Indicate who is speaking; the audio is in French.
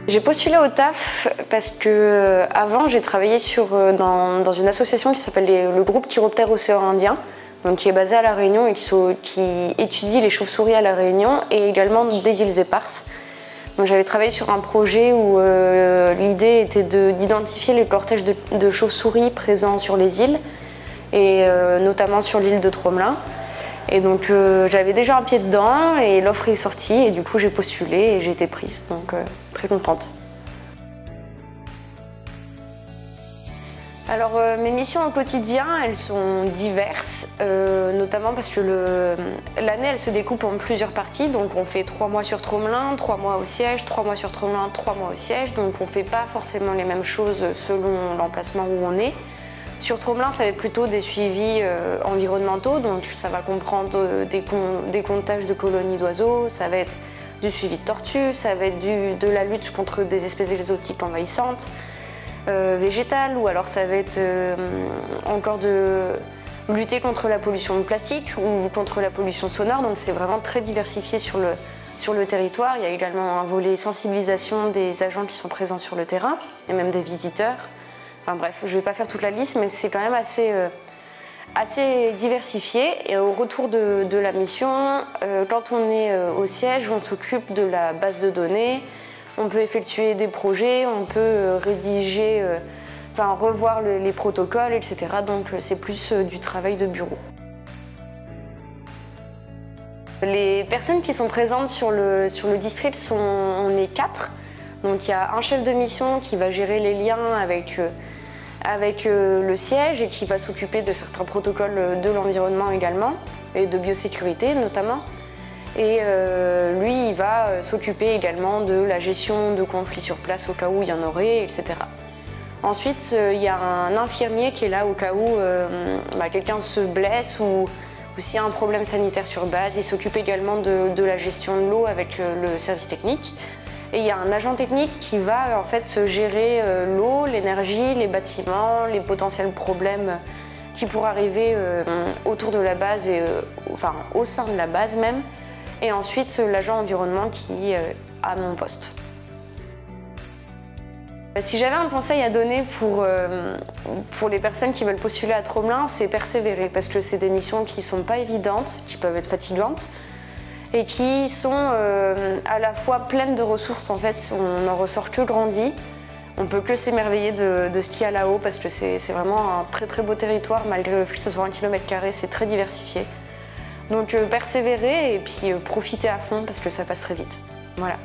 Speaker 1: J'ai postulé au taf parce que avant j'ai travaillé dans une association qui s'appelle le groupe Chiroptère Océan Indien, donc qui est basé à La Réunion et qui étudie les chauves-souris à La Réunion et également des îles Éparses. J'avais travaillé sur un projet où l'idée était d'identifier les cortèges de chauves-souris présents sur les îles et notamment sur l'île de Tromelin. Et donc j'avais déjà un pied dedans et l'offre est sortie et du coup j'ai postulé et j'ai été prise, donc très contente. Alors mes missions au quotidien, elles sont diverses, notamment parce que l'année elle se découpe en plusieurs parties, donc on fait 3 mois sur Tromelin, 3 mois au siège, 3 mois sur Tromelin, 3 mois au siège, donc on ne fait pas forcément les mêmes choses selon l'emplacement où on est. Sur Tromelin, ça va être plutôt des suivis environnementaux, donc ça va comprendre des comptages de colonies d'oiseaux, ça va être du suivi de tortues, ça va être de la lutte contre des espèces exotiques envahissantes, végétales, ou alors ça va être encore de lutter contre la pollution de plastique ou contre la pollution sonore, donc c'est vraiment très diversifié sur le territoire. Il y a également un volet sensibilisation des agents qui sont présents sur le terrain et même des visiteurs. Enfin bref, je ne vais pas faire toute la liste, mais c'est quand même assez diversifié. Et au retour de la mission, quand on est au siège, on s'occupe de la base de données, on peut effectuer des projets, on peut rédiger, revoir les protocoles, etc. Donc c'est plus du travail de bureau. Les personnes qui sont présentes sur le district, on est 4. Donc il y a un chef de mission qui va gérer les liens avec le siège et qui va s'occuper de certains protocoles de l'environnement également et de biosécurité notamment. Et lui, il va s'occuper également de la gestion de conflits sur place au cas où il y en aurait, etc. Ensuite, il y a un infirmier qui est là au cas où quelqu'un se blesse ou s'il y a un problème sanitaire sur base. Il s'occupe également de la gestion de l'eau avec le service technique. Et il y a un agent technique qui va en fait gérer l'eau, l'énergie, les bâtiments, les potentiels problèmes qui pourraient arriver autour de la base et au sein de la base même. Et ensuite l'agent environnement qui est à mon poste. Si j'avais un conseil à donner pour les personnes qui veulent postuler à Tromelin, c'est persévérer parce que c'est des missions qui ne sont pas évidentes, qui peuvent être fatigantes, et qui sont à la fois pleines de ressources. En fait, on n'en ressort que grandi. On ne peut que s'émerveiller de ce qu'il y a là-haut parce que c'est vraiment un très très beau territoire, malgré le fait que ce soit 1 km², c'est très diversifié. Donc persévérer et puis profiter à fond parce que ça passe très vite. Voilà.